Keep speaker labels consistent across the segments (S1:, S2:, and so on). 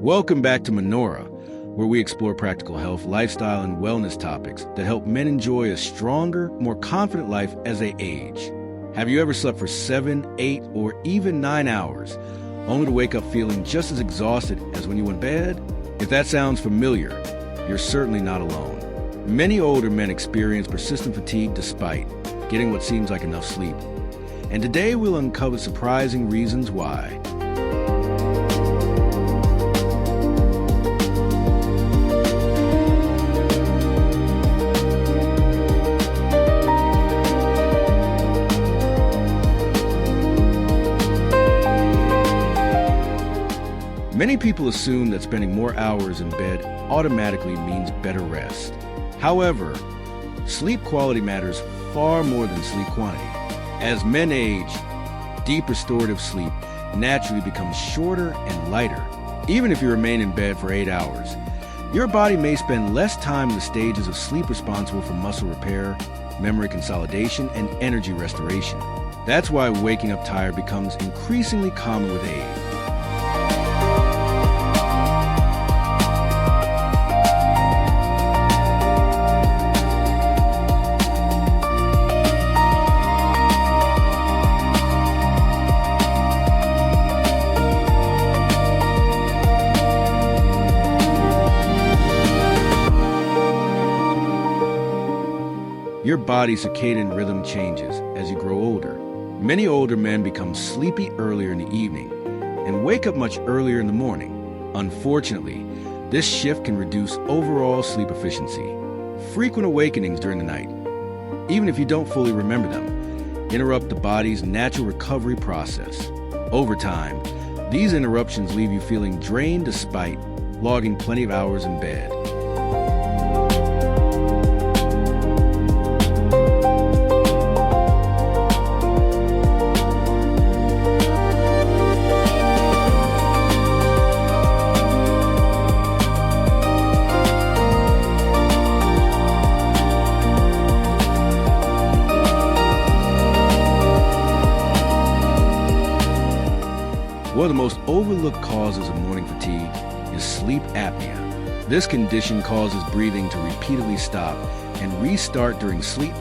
S1: Welcome back to MANORA, where we explore practical health, lifestyle, and wellness topics that help men enjoy a stronger, more confident life as they age. Have you ever slept for 7, 8, or even 9 hours, only to wake up feeling just as exhausted as when you went to bed? If that sounds familiar, you're certainly not alone. Many older men experience persistent fatigue despite getting what seems like enough sleep. And today we'll uncover surprising reasons why. Many people assume that spending more hours in bed automatically means better rest. However, sleep quality matters far more than sleep quantity. As men age, deep restorative sleep naturally becomes shorter and lighter. Even if you remain in bed for 8 hours, your body may spend less time in the stages of sleep responsible for muscle repair, memory consolidation, and energy restoration. That's why waking up tired becomes increasingly common with age. Your body's circadian rhythm changes as you grow older. Many older men become sleepy earlier in the evening and wake up much earlier in the morning. Unfortunately, this shift can reduce overall sleep efficiency. Frequent awakenings during the night, even if you don't fully remember them, interrupt the body's natural recovery process. Over time, these interruptions leave you feeling drained despite logging plenty of hours in bed. One of the most overlooked causes of morning fatigue is sleep apnea. This condition causes breathing to repeatedly stop and restart during sleep,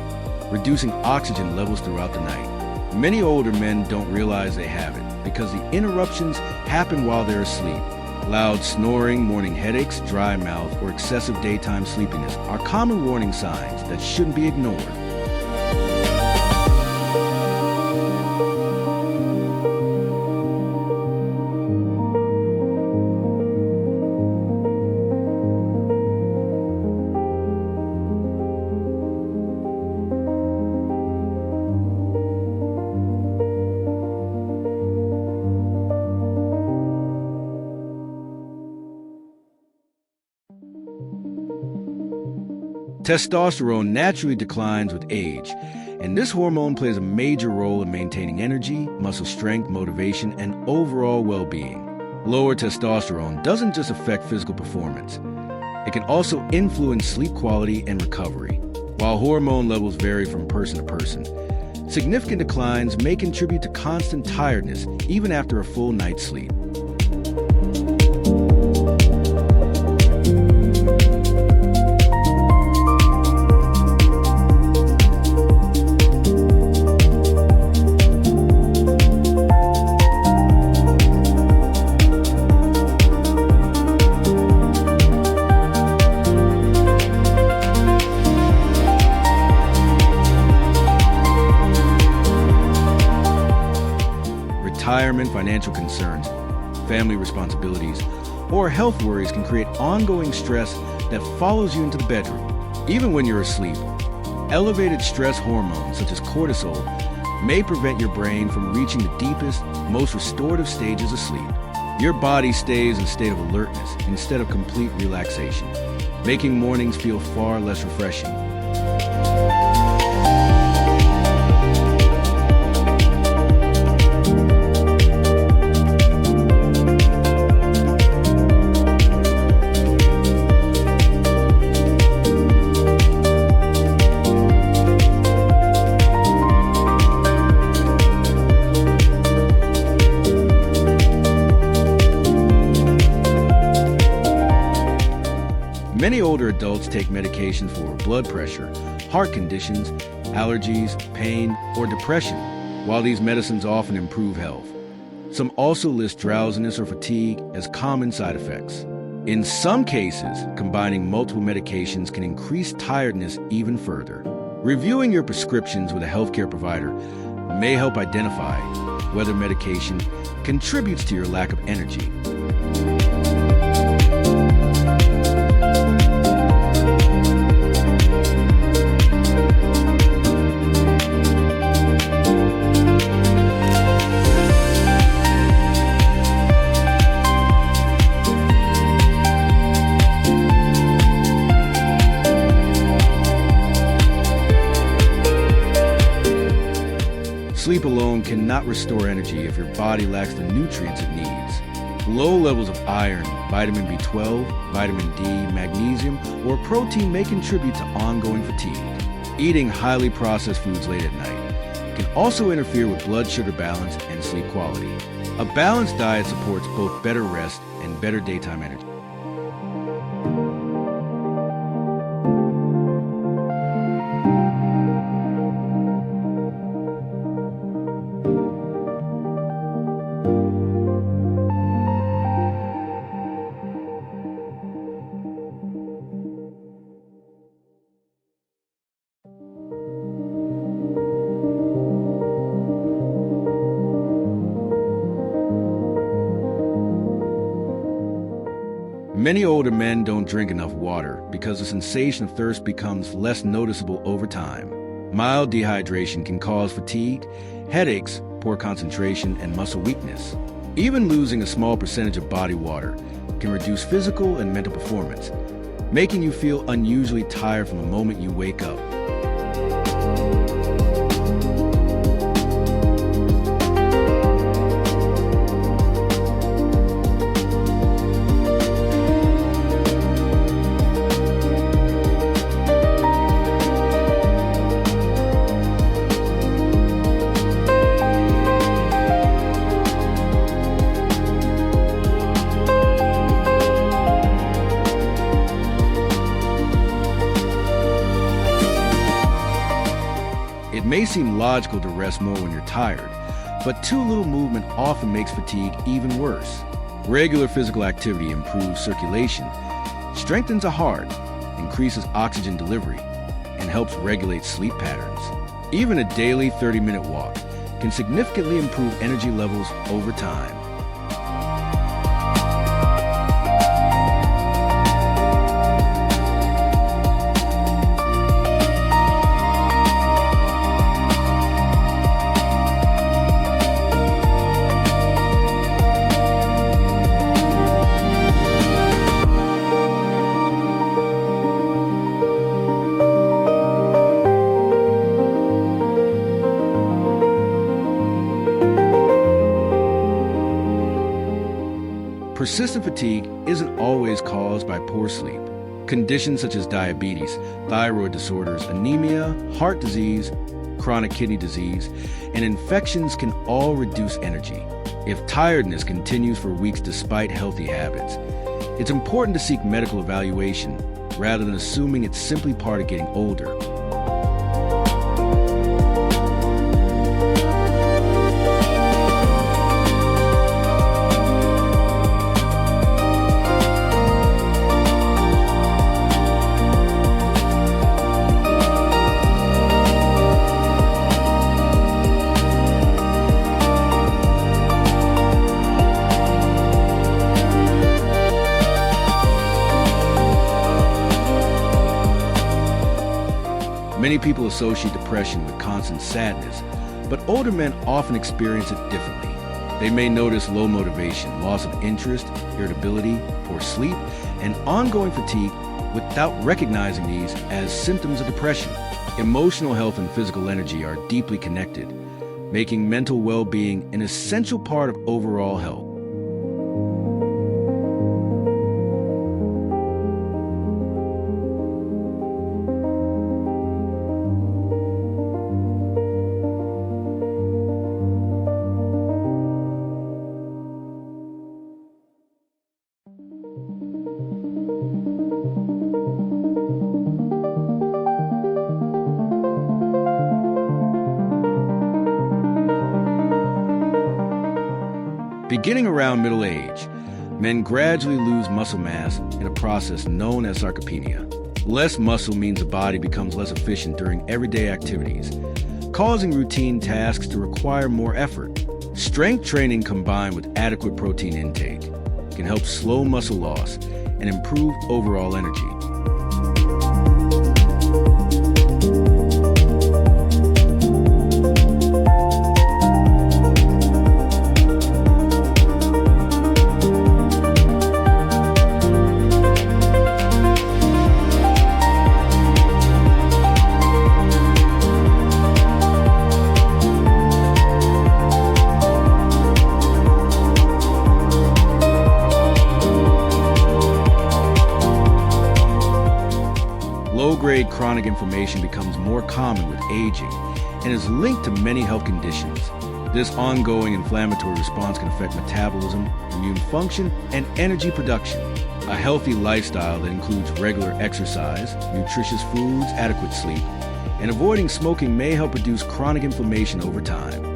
S1: reducing oxygen levels throughout the night. Many older men don't realize they have it because the interruptions happen while they're asleep. Loud snoring, morning headaches, dry mouth, or excessive daytime sleepiness are common warning signs that shouldn't be ignored. Testosterone naturally declines with age, and this hormone plays a major role in maintaining energy, muscle strength, motivation, and overall well-being. Lower testosterone doesn't just affect physical performance. It can also influence sleep quality and recovery. While hormone levels vary from person to person, significant declines may contribute to constant tiredness even after a full night's sleep. Retirement, financial concerns, family responsibilities, or health worries can create ongoing stress that follows you into the bedroom. Even when you're asleep, elevated stress hormones such as cortisol may prevent your brain from reaching the deepest, most restorative stages of sleep. Your body stays in a state of alertness instead of complete relaxation, making mornings feel far less refreshing. older adults take medications for blood pressure, heart conditions, allergies, pain, or depression. While these medicines often improve health, some also list drowsiness or fatigue as common side effects. In some cases, combining multiple medications can increase tiredness even further. Reviewing your prescriptions with a healthcare provider may help identify whether medication contributes to your lack of energy. Sleep alone cannot restore energy if your body lacks the nutrients it needs. Low levels of iron, vitamin B12, vitamin D, magnesium, or protein may contribute to ongoing fatigue. Eating highly processed foods late at night can also interfere with blood sugar balance and sleep quality. A balanced diet supports both better rest and better daytime energy. Many older men don't drink enough water because the sensation of thirst becomes less noticeable over time. Mild dehydration can cause fatigue, headaches, poor concentration, and muscle weakness. Even losing a small percentage of body water can reduce physical and mental performance, making you feel unusually tired from the moment you wake up. It may seem logical to rest more when you're tired, but too little movement often makes fatigue even worse. Regular physical activity improves circulation, strengthens the heart, increases oxygen delivery, and helps regulate sleep patterns. Even a daily 30-minute walk can significantly improve energy levels over time. Persistent fatigue isn't always caused by poor sleep. Conditions such as diabetes, thyroid disorders, anemia, heart disease, chronic kidney disease, and infections can all reduce energy. If tiredness continues for weeks despite healthy habits, it's important to seek medical evaluation rather than assuming it's simply part of getting older. Many people associate depression with constant sadness, but older men often experience it differently. They may notice low motivation, loss of interest, irritability, poor sleep, and ongoing fatigue without recognizing these as symptoms of depression. Emotional health and physical energy are deeply connected, making mental well-being an essential part of overall health. Beginning around middle age, men gradually lose muscle mass in a process known as sarcopenia. Less muscle means the body becomes less efficient during everyday activities, causing routine tasks to require more effort. Strength training combined with adequate protein intake can help slow muscle loss and improve overall energy. Low-grade chronic inflammation becomes more common with aging and is linked to many health conditions. This ongoing inflammatory response can affect metabolism, immune function, and energy production. A healthy lifestyle that includes regular exercise, nutritious foods, adequate sleep, and avoiding smoking may help reduce chronic inflammation over time.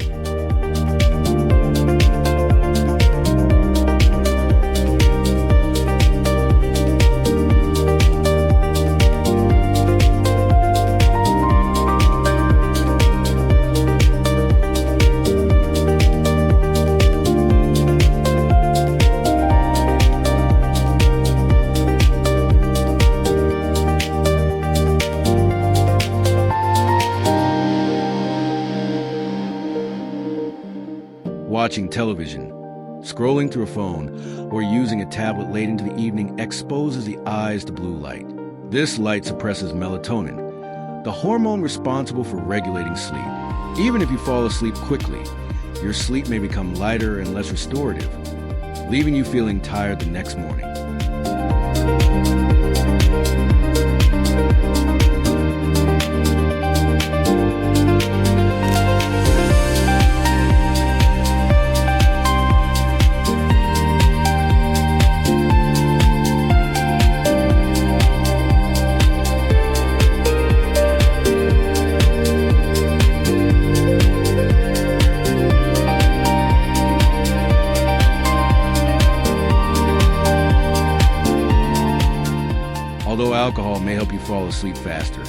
S1: Watching television, scrolling through a phone, or using a tablet late into the evening exposes the eyes to blue light. This light suppresses melatonin, the hormone responsible for regulating sleep. Even if you fall asleep quickly, your sleep may become lighter and less restorative, leaving you feeling tired the next morning. Although alcohol may help you fall asleep faster,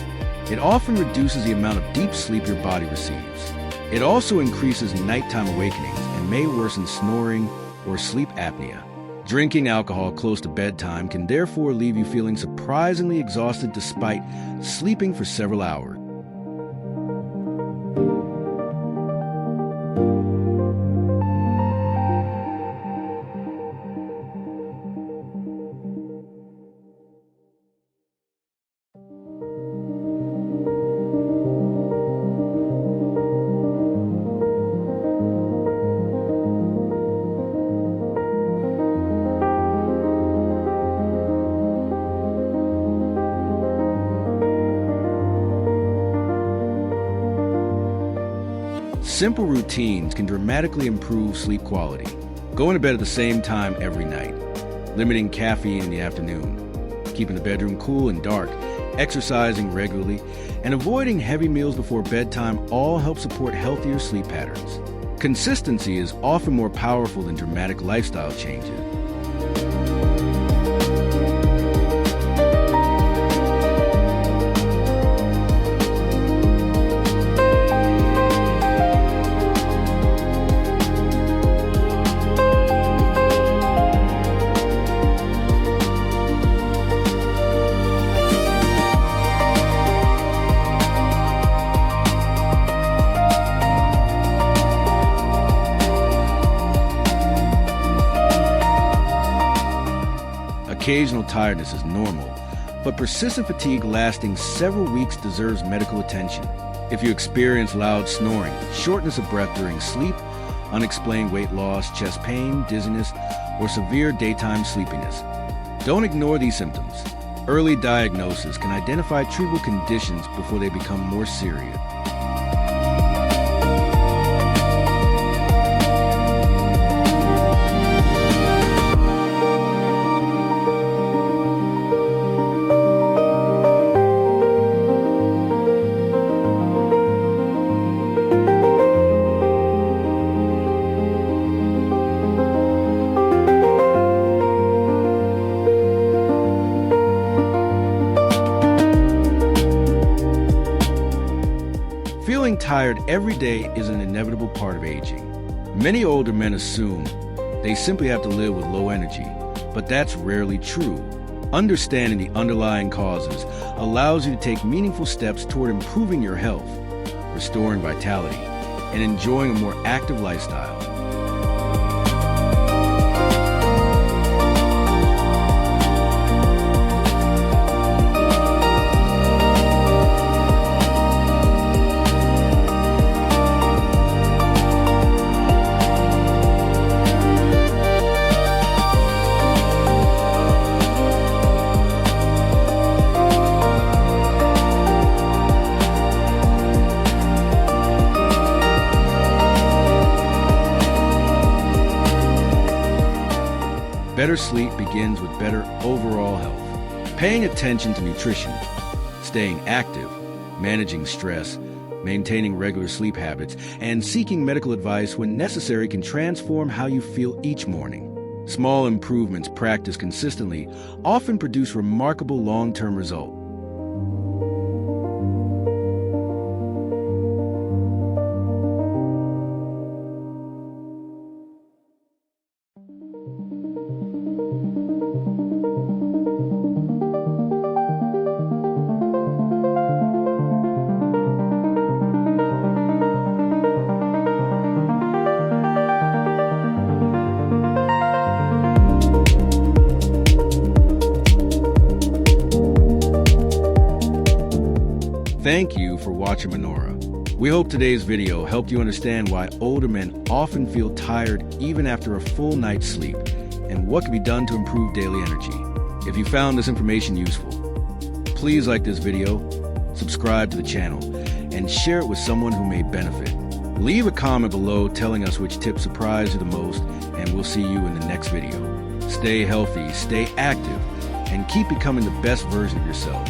S1: it often reduces the amount of deep sleep your body receives. It also increases nighttime awakenings and may worsen snoring or sleep apnea. Drinking alcohol close to bedtime can therefore leave you feeling surprisingly exhausted despite sleeping for several hours. Simple routines can dramatically improve sleep quality. Going to bed at the same time every night, limiting caffeine in the afternoon, keeping the bedroom cool and dark, exercising regularly, and avoiding heavy meals before bedtime all help support healthier sleep patterns. Consistency is often more powerful than dramatic lifestyle changes. Occasional tiredness is normal, but persistent fatigue lasting several weeks deserves medical attention. If you experience loud snoring, shortness of breath during sleep, unexplained weight loss, chest pain, dizziness, or severe daytime sleepiness, don't ignore these symptoms. Early diagnosis can identify treatable conditions before they become more serious. tired every day is an inevitable part of aging. Many older men assume they simply have to live with low energy, but that's rarely true. Understanding the underlying causes allows you to take meaningful steps toward improving your health, restoring vitality, and enjoying a more active lifestyle. Better sleep begins with better overall health. Paying attention to nutrition, staying active, managing stress, maintaining regular sleep habits, and seeking medical advice when necessary can transform how you feel each morning. Small improvements practiced consistently often produce remarkable long-term results. Thank you for watching MANORA. We hope today's video helped you understand why older men often feel tired even after a full night's sleep, and what can be done to improve daily energy. If you found this information useful, please like this video, subscribe to the channel, and share it with someone who may benefit. Leave a comment below telling us which tip surprised you the most, and we'll see you in the next video. Stay healthy, stay active, and keep becoming the best version of yourself.